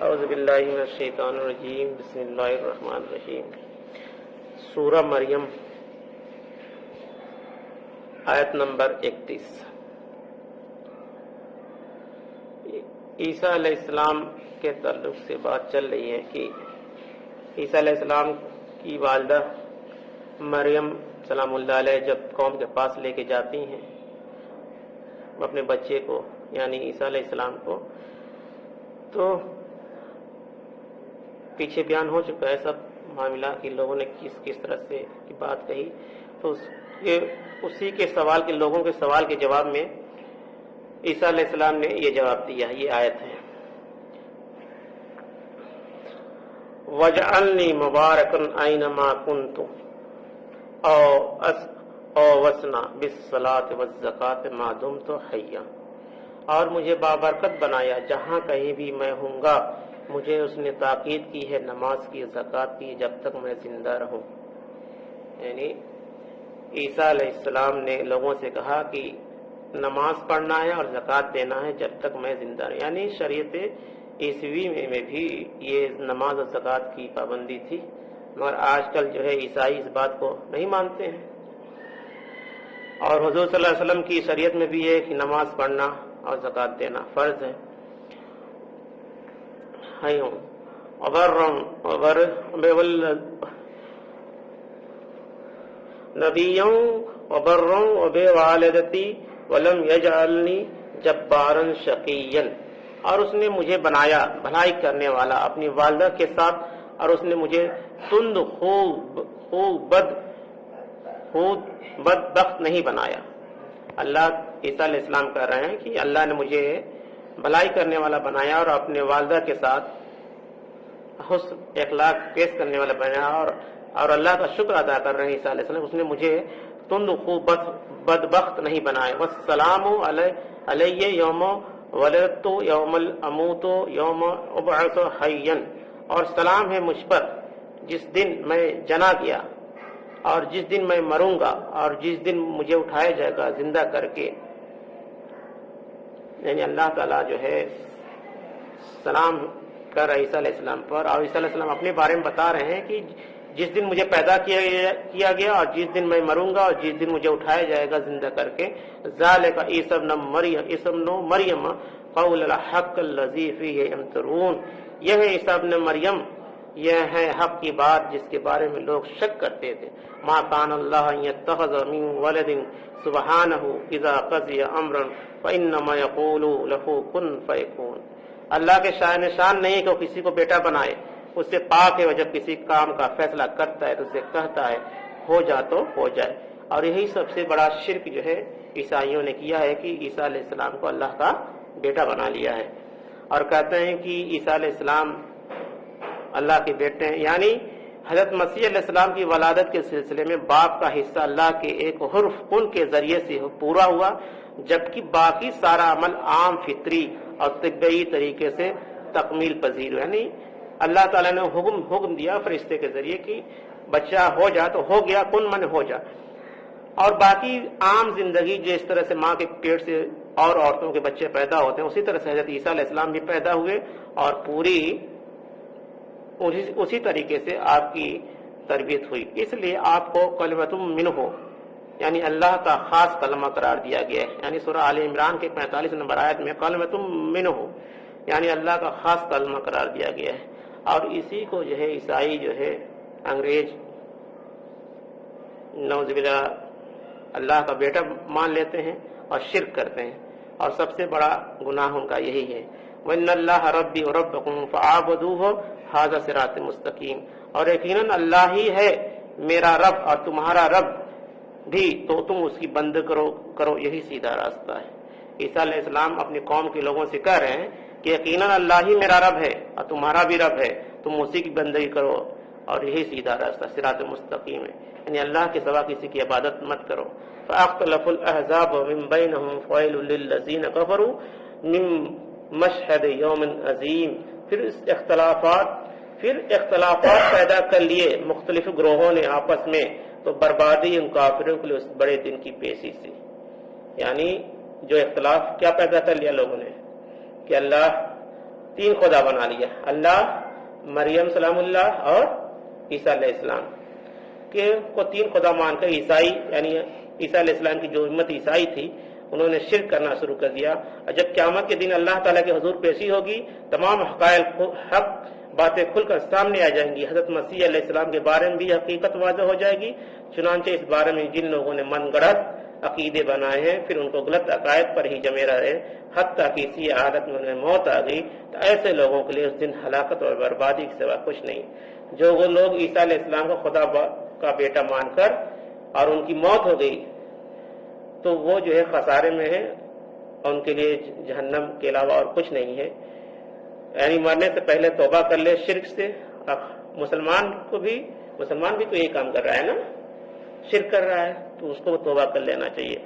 اعوذ باللہ من الشیطان الرجیم، بسم اللہ الرحمن الرحیم۔ سورہ مریم، آیت نمبر 31۔ عیسیٰ علیہ السلام کے تعلق سے بات چل رہی ہے کہ عیسیٰ علیہ السلام کی والدہ مریم سلام اللہ علیہ جب قوم کے پاس لے کے جاتی ہیں اپنے بچے کو، یعنی عیسیٰ علیہ السلام کو، تو پیچھے بیان ہو چکا ہے سب معاملہ کہ لوگوں نے کس طرح سے کی بات کہی، تو اسی کے سوال کے لوگوں کے سوال کے جواب میں عیسیٰ علیہ السلام نے یہ جواب دیا۔ یہ آیت ہے، وَجْعَلْنِي مُبَارَكًا أَيْنَمَا كُنْتُ وَأَوْصَنِي بِالصَّلَاةِ وَالزَّكَاةِ مَا دُمْتُ حَيًّا، اور مجھے بابرکت بنایا جہاں کہیں بھی میں ہوں گا، مجھے اس نے تاکید کی ہے نماز کی، زکوٰۃ کی، جب تک میں زندہ رہوں۔ یعنی عیسیٰ علیہ السلام نے لوگوں سے کہا کہ نماز پڑھنا ہے اور زکوٰۃ دینا ہے جب تک میں زندہ رہوں۔ یعنی شریعت عیسوی میں بھی یہ نماز اور زکوٰۃ کی پابندی تھی، مگر آج کل جو ہے عیسائی اس بات کو نہیں مانتے ہیں۔ اور حضور صلی اللہ علیہ وسلم کی شریعت میں بھی ہے کہ نماز پڑھنا اور زکوٰۃ دینا فرض ہے۔ نبیوں وبروں وبوالدتی ولم یجعلنی جبارا شقیا، اور اس نے مجھے بنایا بھلائی کرنے والا اپنی والدہ کے ساتھ، اور اس نے مجھے تند بدبخت نہیں بنایا۔ اللہ عیسیٰ علیہ السلام کہہ رہے ہیں کہ اللہ نے مجھے بھلائی کرنے والا بنایا اور اپنے والدہ کے ساتھ حسن اخلاق پیش کرنے والا بنایا، اور اللہ کا شکر ادا کر رہے ہیں عیسیٰ علیہ السلام، اس نے مجھے تند بدبخت نہیں بنایا۔ والسلام علیہ یوم ولدت یوم اموت یوم ابعث حیا، اور سلام ہے مجھ پر جس دن میں جنا گیا اور جس دن میں مروں گا اور جس دن مجھے اٹھایا جائے گا زندہ کر کے۔ یعنی اللہ تعالیٰ جو ہے سلام کر رہا ہے عیسیٰ علیہ السلام پر، اور عیسیٰ علیہ السلام اپنے بارے میں بتا رہے ہیں کہ جس دن مجھے پیدا کیا گیا اور جس دن میں مروں گا اور جس دن مجھے اٹھایا جائے گا زندہ کر کے، ذالک عیسی ابن مریم قول الحق الذی فیہ یمترون، یہ ہے عیسی ابن مریم، یہ ہے حق کی بات جس کے بارے میں لوگ شک کرتے تھے۔ ما کان اللہ ان یتخذ من ولد سبحانہ اذا قضی امرا فانما یقول له کن فیکون، اللہ کے شان نہیں کہ وہ کسی کو بیٹا بنائے، اس سے پاک ہے، وہ جب کسی کام کا فیصلہ کرتا ہے تو اسے کہتا ہے ہو جا تو ہو جائے۔ اور یہی سب سے بڑا شرک جو ہے عیسائیوں نے کیا ہے کہ عیسیٰ علیہ السلام کو اللہ کا بیٹا بنا لیا ہے، اور کہتے ہیں کہ عیسیٰ علیہ السلام اللہ کے بیٹے ہیں۔ یعنی حضرت مسیح علیہ السلام کی ولادت کے سلسلے میں باپ کا حصہ اللہ کے ایک حرف کن کے ذریعے سے پورا ہوا، جبکہ باقی سارا عمل عام فطری اور طبعی طریقے سے تکمیل پذیر ہے۔ یعنی اللہ تعالیٰ نے حکم دیا فرشتے کے ذریعے کہ بچہ ہو جا تو ہو گیا، کن من ہو جا، اور باقی عام زندگی جس طرح سے ماں کے پیٹ سے اور عورتوں کے بچے پیدا ہوتے ہیں اسی طرح سے حضرت عیسیٰ علیہ السلام بھی پیدا ہوئے، اور پوری اسی طریقے سے آپ کی تربیت ہوئی۔ اس لیے آپ کو کلمۃ منہ یعنی اللہ کا خاص کلمہ قرار دیا گیا ہے۔ یعنی سورہ آل عمران کے 45 نمبر آیت میں کلمۃ منہ یعنی اللہ کا خاص کلمہ قرار دیا گیا ہے، اور اسی کو جو ہے عیسائی جو ہے انگریز نعوذ باللہ اللہ کا بیٹا مان لیتے ہیں اور شرک کرتے ہیں، اور سب سے بڑا گناہ ان کا یہی ہے۔ وَإِنَّ اللَّهَ رَبِّي وَرَبُّكُمْ فَاعْبُدُوهُ هَذَا صِرَاطٌ مُسْتَقِيمٌ، اور یقیناً اللہ ہی ہے میرا رب اور تمہارا رب بھی، تو تم اس کی بند کرو، یہی سیدھا راستہ ہے۔ عیسیٰ علیہ السلام اپنی قوم کے لوگوں سے کہہ رہے ہیں کہ یقیناً اللہ ہی میرا رب ہے اور تمہارا بھی رب ہے، تم اسی کی بندگی کرو، اور یہی سیدھا راستہ صراط مستقیم ہے، یعنی اللہ کے سوا کسی کی عبادت مت کرو۔ فَأَخْتَلَفَ الْأَحْزَابُ مِنْ بَيْنِهُمْ فَوَيْلٌ لِّلَّذِينَ كَفَرُوا مِنْ مَشْهَدِ يَوْمٍ عَظِيمٍ، پھر اختلافات پیدا کر لیے مختلف گروہوں نے آپس میں، تو بربادی ان کافروں کے لیے اس بڑے دن کی پیشی سے۔ یعنی جو اختلاف کیا پیدا کر لیا لوگوں نے کہ اللہ تین خدا بنا لیا، اللہ، مریم سلام اللہ اور عیسیٰ علیہ السلام کہ کو تین خدا مان کر عیسائی یعنی عیسیٰ علیہ السلام کی جو امت عیسائی تھی انہوں نے شرک کرنا شروع کر دیا. اور جب قیامت کے دن اللہ تعالیٰ کے حضور پیشی ہوگی تمام حق باتیں کھل کر سامنے آ جائیں گی. حضرت مسیح علیہ السلام کے بارے میں بھی حقیقت واضح ہو جائے گی. چنانچہ اس بارے میں جن لوگوں نے من گڑت عقیدے بنائے ہیں پھر ان کو غلط عقائد پر ہی جمے رہے حتیٰ کہ اسی حالت میں انہیں موت آ گئی تو ایسے لوگوں کے لیے اس دن ہلاکت اور بربادی کے سوا کچھ نہیں. جو وہ لوگ عیسیٰ علیہ السلام کو خدا کا بیٹا مان کر اور ان کی موت ہو گئی تو وہ جو ہے خسارے میں ہے اور ان کے لیے جہنم کے علاوہ اور کچھ نہیں ہے. یعنی مرنے سے پہلے توبہ کر لے شرک سے. مسلمان بھی تو یہی کام کر رہا ہے نا، شرک کر رہا ہے تو اس کو توبہ کر لینا چاہیے.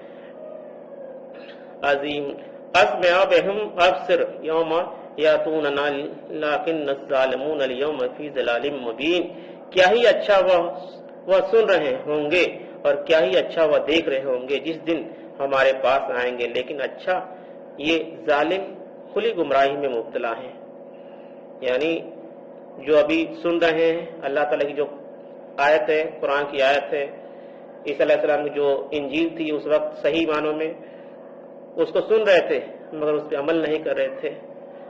عظیم اسمع بهم ابصر یوم یاتوننا لیکن الظالمون اليوم فی ضلال مبین. کیا ہی اچھا وہ سن رہے ہوں گے اور کیا ہی اچھا وہ دیکھ رہے ہوں گے جس دن ہمارے پاس آئیں گے، لیکن اچھا یہ ظالم کھلی گمراہی میں مبتلا ہیں. یعنی جو ابھی سن رہے ہیں اللہ تعالیٰ کی جو آیت ہے، قرآن کی آیت ہے، عیسیٰ علیہ السلام کی جو انجیل تھی اس وقت صحیح معنوں میں اس کو سن رہے تھے مگر اس پہ عمل نہیں کر رہے تھے.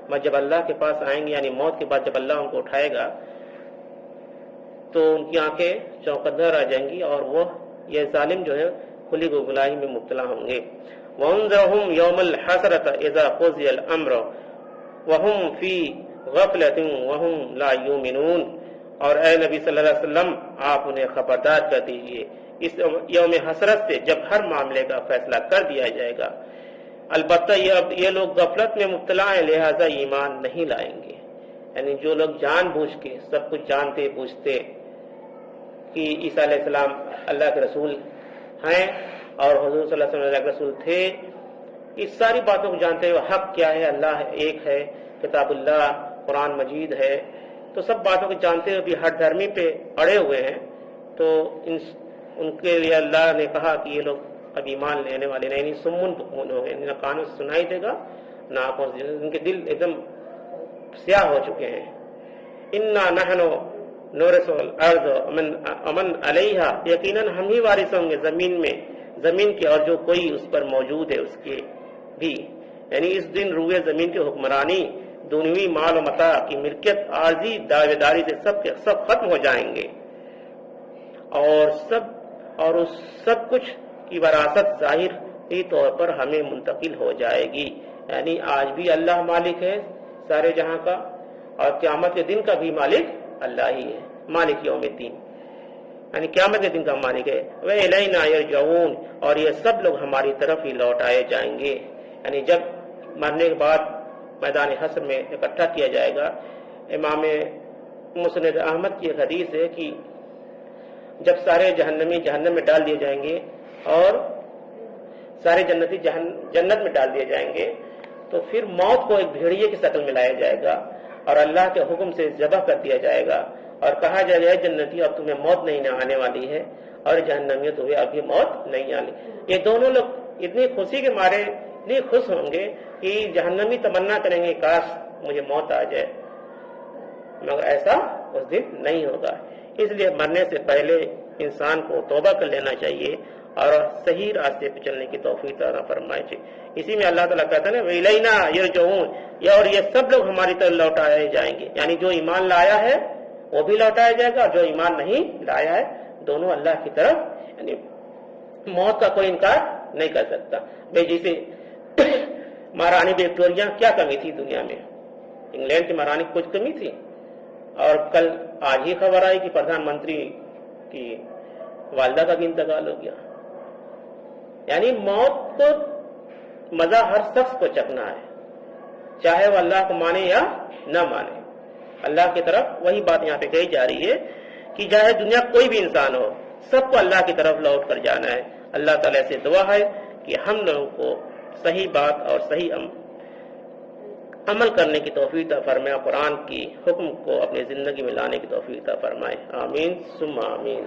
مگر جب اللہ کے پاس آئیں گے یعنی موت کے بعد جب اللہ ان کو اٹھائے گا تو ان کی آنکھیں چوکدر آ جائیں گی اور وہ یہ ظالم جو ہے کھلی گمراہی میں مبتلا ہوں گے. وَانذَرْهُمْ يَوْمَ الْحَسْرَةِ إِذَا قُضِيَ الْأَمْرُ وَهُمْ فِي غَفْلَةٍ وَهُمْ لَا يُؤْمِنُونَ. اور اے نبی صلی اللہ علیہ وسلم آپ انہیں خبردار کر دیجئے اس یوم حسرت سے جب ہر معاملے کا فیصلہ کر دیا جائے گا. البتہ یہ لوگ غفلت میں مبتلا ہیں لہذا ایمان نہیں لائیں گے. یعنی جو لوگ جان بوجھ کے سب کچھ جانتے بوجھتے کہ عیسیٰ علیہ السلام اللہ کے رسول ہیں اور حضور صلی اللہ علیہ وسلم اللہ کے رسول تھے، اس ساری باتوں کو جانتے ہوئے حق کیا ہے، اللہ ایک ہے، کتاب اللہ قرآن مجید ہے، تو سب باتوں کو جانتے ہوئے بھی ہر دھرمی پہ اڑے ہوئے ہیں تو ان کے لیے اللہ نے کہا کہ یہ لوگ اب ایمان لینے والے نہیں، سمن بکمن ہو گئے، نہ کانوں سے سنائی دے گا نہ آنکھوں سے، ان کے دل ایک دم سیاہ ہو چکے ہیں. انا نحن نورث الارض ومن علیہا، یقیناً ہم ہی وارث ہوں گے زمین کے اور جو کوئی اس پر موجود ہے اس کے بھی. یعنی اس دن روئے زمین کی حکمرانی، دنیوی مال و متاع کی ملکیت، عارضی دعوے داری سے سب ختم ہو جائیں گے اور اس سب کچھ کی وراثت ظاہری طور پر ہمیں منتقل ہو جائے گی. یعنی آج بھی اللہ مالک ہے سارے جہاں کا اور قیامت کے دن کا بھی مالک اللہ ہی ہے، مالک یوم الدین، یعنی قیامت کے دن کا مالک ہے. وَإِلَيْنَا يَرْجَعُونَ، اور یہ سب لوگ ہماری طرف ہی لوٹ آئے جائیں گے. یعنی جب مرنے کے بعد میدان حشر میں اکٹھا کیا جائے گا. امام مسند احمد کی ایک حدیث ہے کہ جب سارے جہنمی جہنم میں ڈال دیے جائیں گے اور سارے جنتی جنت میں ڈال دیے جائیں گے تو پھر موت کو ایک بھیڑیے کی شکل میں لایا جائے گا اور اللہ کے حکم سے ذبح کر دیا جائے گا اور کہا جائے گا جنتی اب تمہیں موت نہیں آنے والی ہے اور جہنمیوں تمہیں ابھی موت نہیں آنے. یہ دونوں لوگ اتنی خوشی کے مارے اتنی خوش ہوں گے کہ جہنمی تمنا کریں گے کاش مجھے موت آ جائے، مگر ایسا اس دن نہیں ہوگا. اس لیے مرنے سے پہلے انسان کو توبہ کر لینا چاہیے اور صحیح راستے پہ چلنے کی توفیق عطا فرمائے. اسی میں اللہ تعالیٰ کہتا ہے نا وَإِلَيْنَا يَرْجَعُونَ، اور یہ سب لوگ ہماری طرف لوٹائے جائیں گے. یعنی جو ایمان لایا ہے وہ بھی لوٹایا جائے گا اور جو ایمان نہیں لایا ہے دونوں اللہ کی طرف. یعنی موت کا کوئی انکار نہیں کر سکتا. بھائی جیسے مہارانی وکٹوریہ کیا کمی تھی دنیا میں، انگلینڈ کی مہارانی کچھ کمی تھی، اور کل آج ہی خبر آئی کہ پردھان منتری کی والدہ کا بھی انتقال ہو گیا. یعنی موت کو مزہ ہر شخص کو چکھنا ہے، چاہے وہ اللہ کو مانے یا نہ مانے. اللہ کی طرف وہی بات یہاں پہ کہی جا رہی ہے کہ چاہے دنیا کوئی بھی انسان ہو سب کو اللہ کی طرف لوٹ کر جانا ہے. اللہ تعالیٰ سے دعا ہے کہ ہم لوگوں کو صحیح بات اور صحیح عمل کرنے کی توفیق عطا فرمائے، قرآن کی حکم کو اپنی زندگی میں لانے کی توفیق عطا فرمائے. آمین ثم آمین.